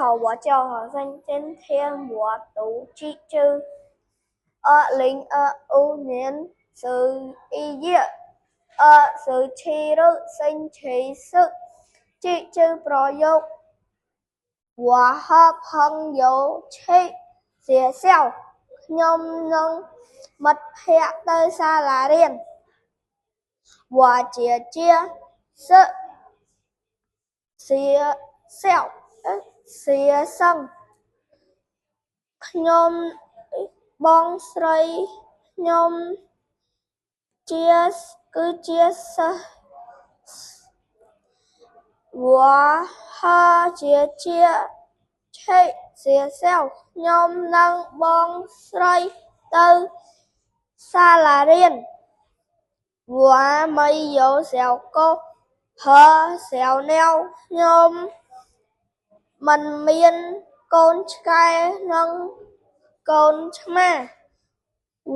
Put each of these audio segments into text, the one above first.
好，我叫何生，今天我读记住2025年11月27日星期四，记住ประโยค我和朋友去学校ខ្ញុំនឹងមិត្តភក្តិទៅសាលារៀន我姐姐是学生ខ្ញុំបងស្រីខ្ញុំគឺជាសិស្ស我和姐姐去学校ខ្ញុំនិងបងស្រីទៅសាលារៀន我没有小狗和小鸟ខ្ញុំមិនមានកូនឆ្កែនិងកូនឆ្មា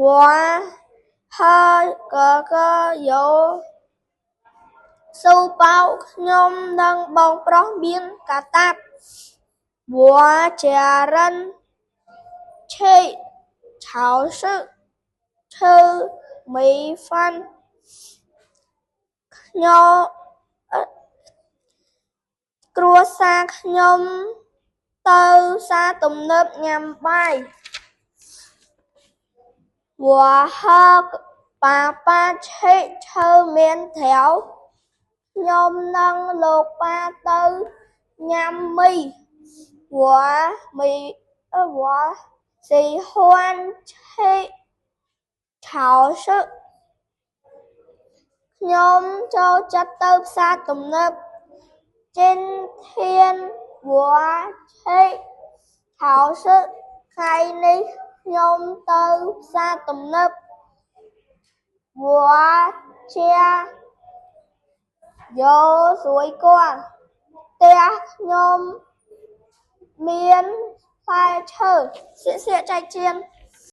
我和哥哥有书包ខ្ញុំនិងបងប្រុសមានកាតាប我家人去超市吃米饭គ្រួសារខ្ញុំទៅផ្សារទំនើបញ៉ាំបាយ我和爸爸去吃面条ខ្ញុំនិងលោកប៉ាទៅញ៉ាំមី我喜欢去超市ខ្ញុំចូលចិត្តទៅផ្សារទំនើប今天我去超市ថ្ងៃនេះខ្ញុំទៅផ្សារទំនើប我家有水果ផ្ទះខ្ញុំមានផ្លែឈើ谢谢再见